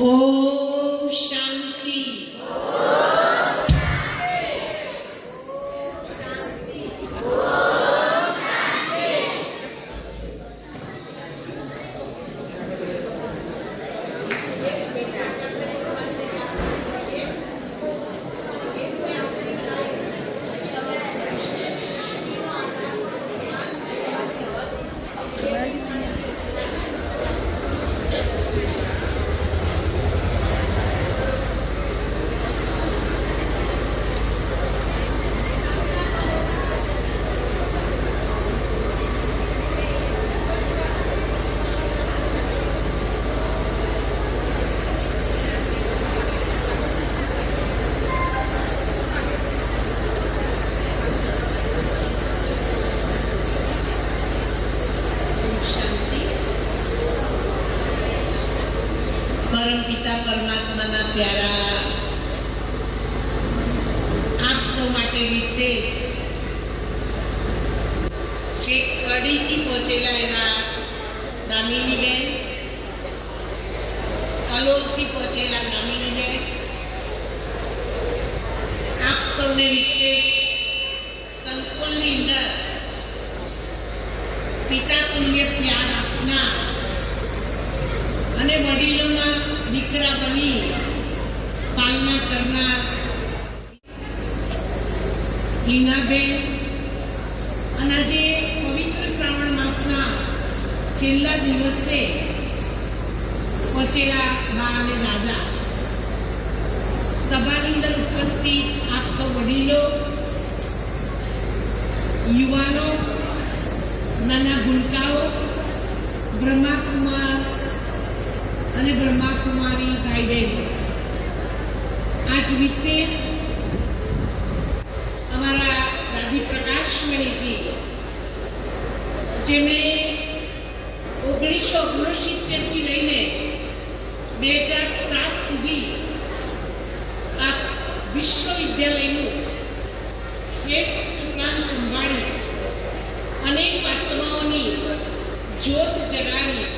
ओम शांति। परम पिता परमात्मा ना प्यारा आप सौ माटे विशेष छेक कड़ी थी पहुंचेला एवा दामिनी बेन, कलोल थी पहुंचेला दामिनी बेन, आप सौने विशेष संकुल ની અંદર पिता तुल्य प्यार આપના અને વડીલોના દીકરા બની પાલના કરનાર ટીનાબેન અને આજે પવિત્ર શ્રાવણ માસના છેલ્લા દિવસે પહોંચેલા બા અને દાદા, સભાની અંદર ઉપસ્થિત આપ સૌ વડીલો, યુવાનો, નાના ભૂલકાઓ, બ્રહ્માકુમાર અને બ્રહ્માકુમારી ભાઈ બહેન, આજ વિશેષ અમારા દાદી પ્રકાશમણીજી જેમણે 1969 થી લઈને 2007 સુધી આ વિશ્વવિદ્યાલયનું શ્રેષ્ઠ સુકાન સંભાળી અનેક આત્માઓની જ્યોત જગાવી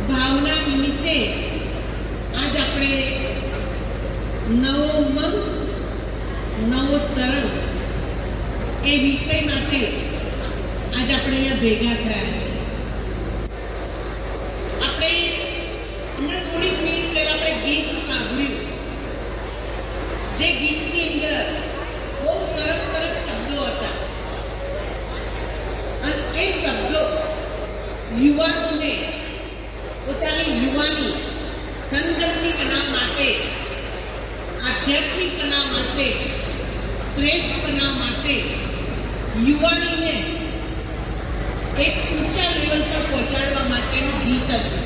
ભાવના નિમિત્તે આજ આપણે નવો ઉમંગ, નવો તરંગ એ વિષય માટે આજ આપણે અહીંયા ભેગા થયા છે. આપણે હમણાં થોડીક મિનિટ પહેલા આપણે ગીત સાંભળ્યું, જે ગીતની અંદર બહુ સરસ સરસ શબ્દો હતા અને એ શબ્દો યુવાનોને પોતાની યુવાની ધનગતની બનાવવા માટે, આધ્યાત્મિક બનાવવા માટે, શ્રેષ્ઠ બનાવવા માટે યુવાનીને એક ઊંચા લેવલ પર પહોંચાડવા માટેનું ગીત હતું.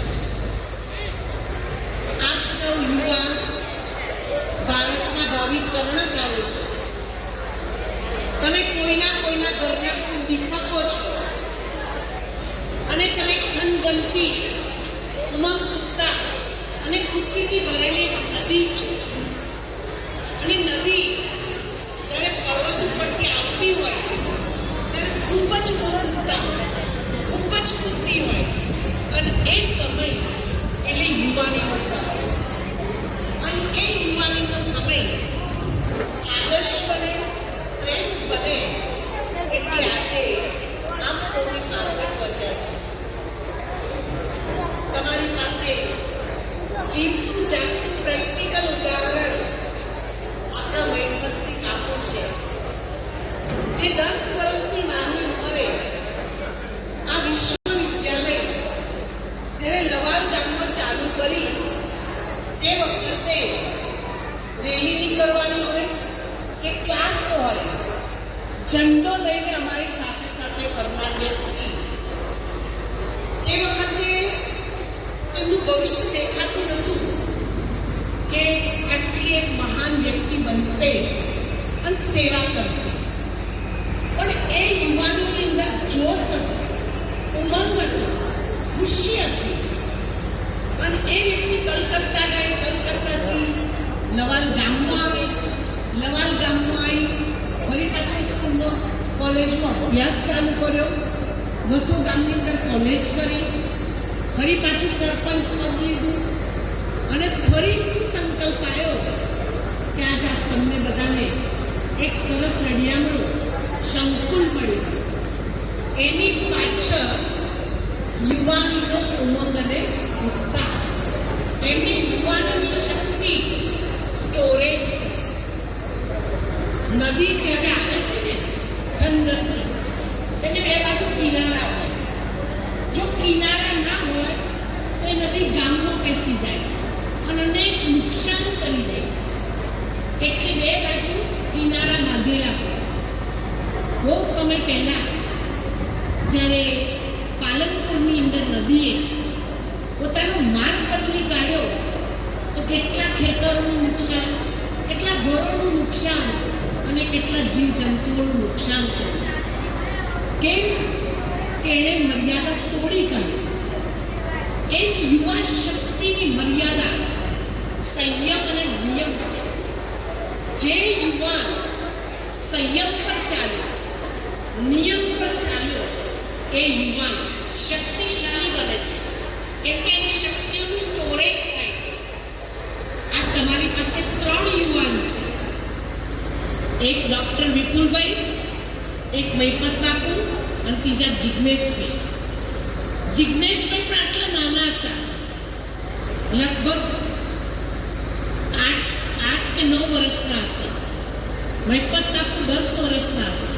આપ સૌ યુવા ભારતના ભાવિ કર્ણધારો છો. તમે કોઈના ઘરના દીપકો છો અને તમે ધનગનથી ઉમંગ, ઉત્સાહ અને ખુશીથી ભરેલી નદી છે. અને નદી જ્યારે પર્વત ઉપરથી આવતી હોય ત્યારે ખૂબ જ ઉત્સાહ, ખૂબ જ ખુશી હોય અને એ સમય એટલે યુવાનીનો સમય. અને એ યુવાનીનો સમય આદર્શ બને, શ્રેષ્ઠ બને એટલે આજે આપ સૌની પાસે પહોંચ્યા છે. તમારી પાસે જીવતું જાગતું પ્રેક્ટિકલ ઉદાહરણ આપણા મહેન્દ્રસિંહ કાપુ છે, જે 10 વર્ષની નાની ઉંમરે આ વિશ્વવિદ્યાલય જ્યારે લવાલ ગામમાં ચાલુ કરી તે વખતે રેલી નીકળવાની હોય કે ક્લાસ હોય, ઝંડો લઈને અમારી સાથે સાથે પરમાનન્ટ હતી. તે વખતે એમનું ભવિષ્ય દેખાતું નહોતું કે આટલી એક મહાન વ્યક્તિ બનશે અને સેવા કરશે, પણ એ યુવાનોની અંદર જોશ હતો, ઉમંગ હતો, ખુશી હતી. અને એ વ્યક્તિ કલકત્તા ગઈ, કલકત્તાથી લવાલ ગામમાં આવી, લવાલ ગામમાં આવી ફરી પાછું સ્કૂલમાં, કોલેજમાં અભ્યાસ ચાલુ કર્યો, વસો ગામની અંદર કોલેજ કરી, ફરી પાછું સરપંચ પદ લીધું, ત્યાં જ તમને બધાને એક સરસ રડિયામણું સંકુલ મળ્યું. એની પાછળ યુવાનીનો ઉમંગ અને ઉત્સાહ, એમની યુવાનીની શક્તિ સ્ટોરેજ. નદી જ્યારે આવે છે ને ઠંડકની, એને બે બાજુ કિનારા હોય. જો કિનારા ના હોય તો એ નદી ગામમાં બેસી જાય અને અનેક નુકસાન કરી દે. એટલે બે બાજુ કિનારા બાંધેલા હોય. બહુ સમય પહેલા જ્યારે પાલનપુરની અંદર નદીએ પોતાનો માર્ગ બદલી કાઢ્યો તો કેટલા ખેતરોનું નુકસાન, કેટલા ઘરોનું નુકસાન અને કેટલા જીવજંતુઓનું નુકસાન થયું. કેમ કે એણે મર્યાદા તોડી કાઢી. એમ યુવા શક્તિની મર્યાદા સંયમ અને નિયમ છે. જે યુવાન સંયમ પર ચાલ્યો, નિયમ પર ચાલ્યો, એ યુવાન શક્તિશાળી બને છે. કેમ કે એની શક્તિઓનું સ્ટોરેજ થાય છે. આ તમારી પાસે 3 યુવાન છે. એક ડોક્ટર વિપુલભાઈ, એક મહિપત બાપુ અને ત્રીજા જિજ્ઞેશભાઈ. જિજ્ઞેશભાઈ પણ આટલા નાના હતા, લગભગ 8 કે 9 વર્ષના હશે. મહિપત બાપુ 10 વર્ષના હશે.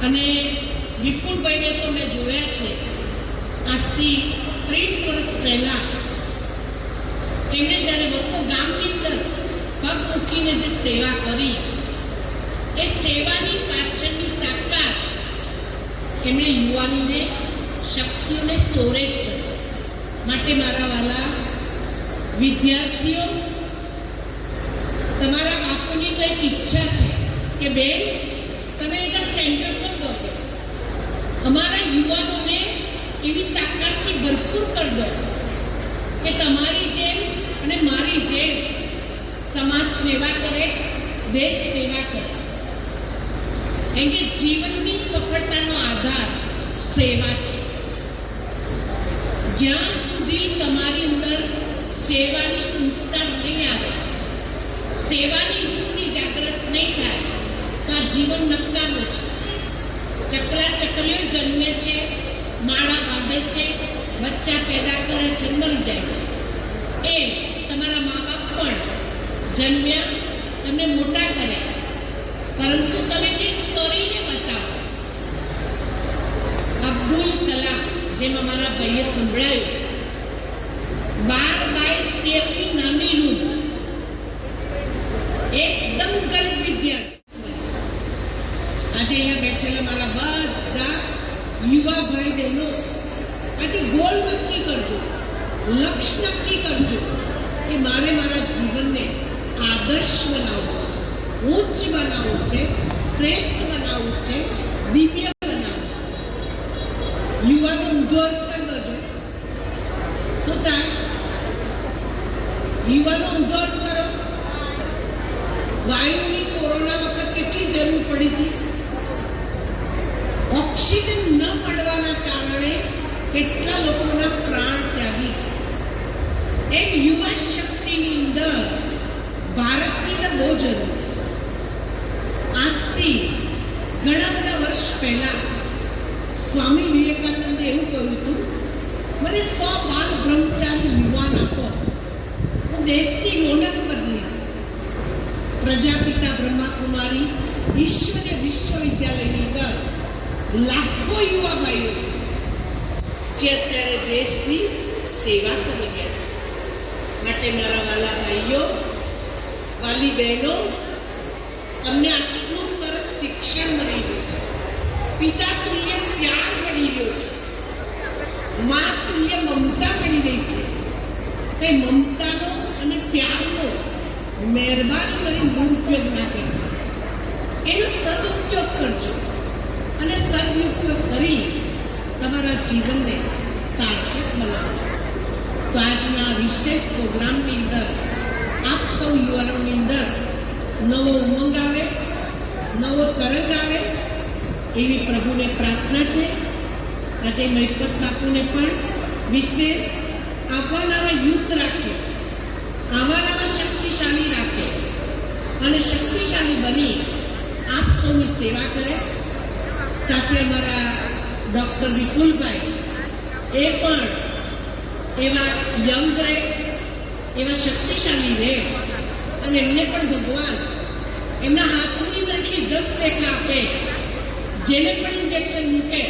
અને વિપુલભાઈને તો મેં જોયા છે આજથી 30 વર્ષ પહેલા. તેમણે જ્યારે 200 ગામની અંદર પગ મૂકીને જે સેવા કરી, એ સેવાની પાછળની તાકાત એમણે યુવાનીને શક્તિઓને સ્ટોરેજ કરી. માટે મારા વાલા વિદ્યાર્થીઓ, તમારા બાપુની કંઈક ઈચ્છા છે કે બેન તમે એક સેન્ટર પર દો, અમારા યુવાનોને એવી તાકાતથી ભરપૂર કરી દો કે તમારી જેમ અને મારી જેમ સમાજ સેવા કરે, દેશ સેવા કરે. કેમ કે જીવનની સફળતાનો આધાર સેવા છે. જ્યાં સુધી તમારી અંદર સેવાની સંસ્કાર નહીં આવે, સેવાની વૃત્તિ જાગૃત નહીં થાય, તો આ જીવન નકામું છે. ચકલા ચકલીઓ જન્મે છે, માળા બાંધે છે, બચ્ચા પેદા કરે છે, મરી જાય છે. એમ તમારા મા બાપ પણ જન્મ્યા, તમને મોટા કર્યા, પરંતુ તમે કંઈક કરીને બતાવો. અબ્દુલ કલામ, જેમ અમારા ભાઈએ સંભળાયું, 12/13ની નાની રૂમ, એકદમ ગરીબ વિદ્યાર્થી. આજે અહીંયા બેઠેલા મારા બધા યુવા ભાઈ બહેનો, આજે ગોલ નક્કી કરજો, લક્ષ્ય નક્કી કરજો કે મારે મારા જીવનને આદર્શ બનાવવું છે, ઉચ્ચ બનાવવું છે, શ્રેષ્ઠ બનાવવું છે, દિવ્ય બનાવવું છે. યુવાનો ઉદ્ધોર કરી દો. શું થાય? યુવાનો ઉદ્ધોર કરો. વાયુની કોરોના વખત કેટલી જરૂર પડી હતી. ઓક્સિજન ન મળવાના કારણે કેટલા લોકોના પ્રાણ ત્યાગી. એક યુવા શક્તિની અંદર ભારતની અંદર બહુ જરૂર છે. આજથી ઘણા બધા વર્ષ પહેલા સ્વામી વિવેકાનંદે એવું કહ્યું હતું, મને 100 બાલ બ્રહ્મચારી યુવાન આપો, હું દેશની રોનક બદલીશ. પ્રજાપિતા બ્રહ્માકુમારી ઈશ્વરીય વિશ્વવિદ્યાલયની અંદર લાખો યુવા ભાઈઓ છે જે અત્યારે દેશની સેવા કરી રહ્યા છે. માટે મારા વાલા ભાઈઓ, વાલી બહેનો, તમને આટલું સરસ શિક્ષણ મળી રહ્યું છે, પિતા તુલ્ય ત્યાગ મળી રહ્યો છે, મા તુલ્ય મમતા મળી રહી છે. તે મમતાનો અને પ્યારનો મહેરબાની કરી દુરુપયોગ ના કરજો, એનો સદુપયોગ કરજો અને સદુપયોગ કરી તમારા જીવનને સાર્થક બનાવજો. તો આજના વિશેષ પ્રોગ્રામની અંદર આપ સૌ યુવાનોની અંદર નવો ઉમંગ આવે, નવો તરંગ આવે, એવી પ્રભુને પ્રાર્થના છે. આજે મહિપત બાપુને પણ વિશેષ આવા નવા યુથ રાખે, આવા નવા શક્તિશાળી રાખે અને શક્તિશાળી બની આપ સૌની સેવા કરે. સાથે અમારા ડૉક્ટર વિપુલભાઈ એ પણ એવા યંગ રહે, એવા શક્તિશાળી રહે અને એમને પણ ભગવાન એમના હાથની અંદર એટલી જસ રેખા આપે, જેને પણ ઇન્જેક્શન મૂકે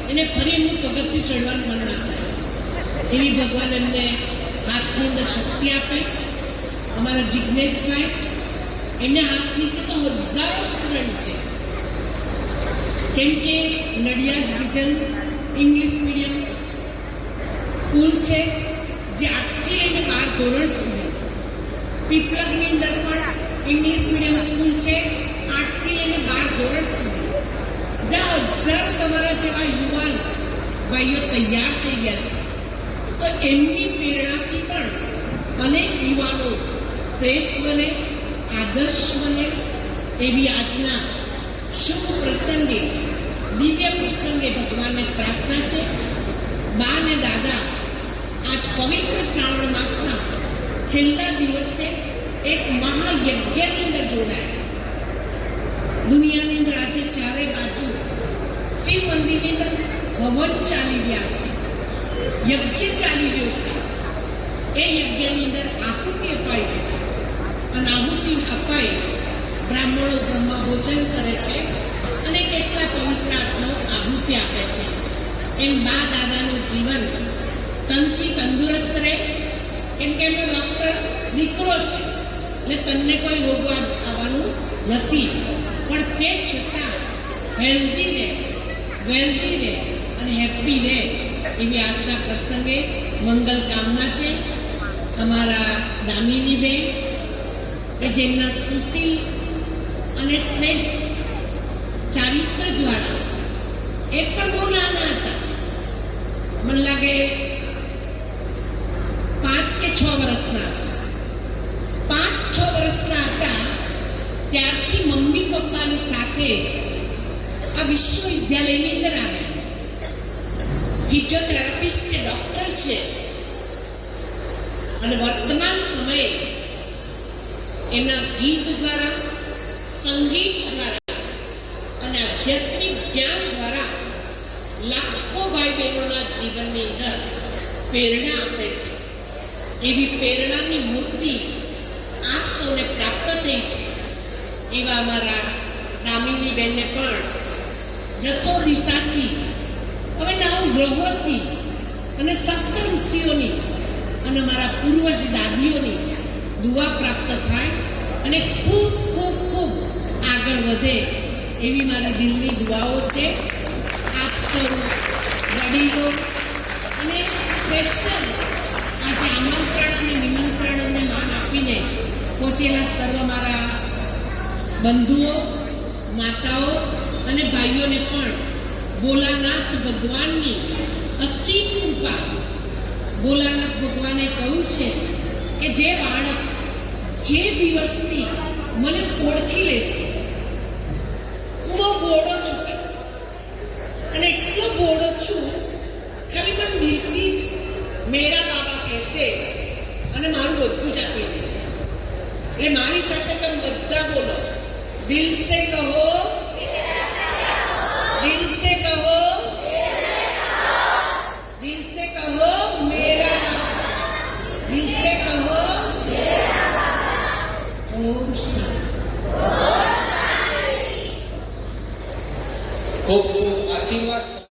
એને ફરી એમનું પગથિયું ચડવાનું મન ના થાય એવી ભગવાન એમને હાથની અંદર શક્તિ આપે. અમારા જિજ્ઞેશભાઈ, એમને હાથ નીચે તો હજારો સ્ટુડન્ટ છે, કેમ કે Nadiad vision English medium school છે જે 8 થી લઈને 12 ધોરણ સુધી, પીપલગની અંદર પણ ઇંગ્લિશ મીડિયમ સ્કૂલ છે 8 થી લઈને 12 ધોરણ સુધી, જ્યાં હજારો તમારા જેવા યુવાન ભાઈઓ તૈયાર થઈ ગયા છે. તો એમની પ્રેરણાથી પણ અનેક યુવાનો શ્રેષ્ઠ બને, આદર્શ બને એવી આજના શુભ પ્રસંગે, દિવ્ય પ્રસંગે ભગવાનને પ્રાર્થના છે. બા ને દાદા આજ પવિત્ર શ્રાવણ માસના છેલ્લા દિવસે એક મહાયજ્ઞની અંદર જોડાયા. દુનિયાની અંદર આજે ચારે બાજુ શિવ મંદિરની અંદર હવન ચાલી રહ્યા છે, યજ્ઞ ચાલી રહ્યો છે. એ યજ્ઞની અંદર આહુતિ અપાય છે અને આહુતિ અપાઈ બ્રાહ્મણો બ્રહ્મા ભોજન કરે છે અને કેટલા પવિત્ર આત્માઓ આહુતિ આપે છે. એમ બા દાદાનું જીવન તનથી તંદુરસ્ત રહે, કેમ કે એમનો ડૉક્ટર દીકરો છે એટલે તમને કોઈ રોગ આવવાનું નથી, પણ તે છતાં હેલ્ધી રહે, વેલ્ધી રહે અને હેપી રહે એવી આજના પ્રસંગે મંગલ કામના છે. અમારા દામિનીબેન કે જેમના સુશીલ અને શ્રેષ્ઠ ચારિત્ર દ્વારા એ પણ બહુ નાના હતા, મને લાગે 5 કે 6 વર્ષના હશે. 5-6 વર્ષના હતા ત્યારથી મમ્મી પપ્પાની સાથે આ વિશ્વવિદ્યાલયની અંદર આવ્યા. ફિઝિયોથેરાપિસ્ટ છે, ડૉક્ટર છે અને વર્તમાન સમયે એના ગીત દ્વારા, સંગીત દ્વારા અને આધ્યાત્મિક જ્ઞાન દ્વારા લાખો ભાઈ બહેનોના જીવનની અંદર પ્રેરણા આપે છે. એવી પ્રેરણાની મૂર્તિ આપ સૌને પ્રાપ્ત થઈ છે. એવા અમારા દામિની બેનને પણ દસો દિશાથી, હવે 9 ગ્રહોથી અને 7 ઋષિઓની અને અમારા પૂર્વજ દાદીઓની દુઆ પ્રાપ્ત થાય અને ખૂબ ખૂબ ખૂબ આગળ વધે એવી મારી દિલની દુઆઓ છે. આપ સૌ વડીલો અને સ્પેશિયલ આજે આમંત્રણ અને નિમંત્રણને માન આપીને પહોંચેલા સર્વ મારા બંધુઓ, માતાઓ અને ભાઈઓને પણ ભોલાનાથ ભગવાનની અસીમ કૃપા. ભોલાનાથ ભગવાને કહ્યું છે કે જે બાળક જે દિવસથી મને ઓળખી લેશે, હું બહુ બોળો છું અને એટલો બોળો છું, ખાલી મને દિલથી જ મેરા બાબા કહેશે અને મારું બધું જ આપી દેશે. એટલે મારી સાથે તમે બધા બોલો, દિલ સે કહો, દિલ સે કહો, દિલ સે કહો મેરા, દિલ સે કહો ઓમ શાંતિ. ખૂબ ખૂબ આશીર્વાદ.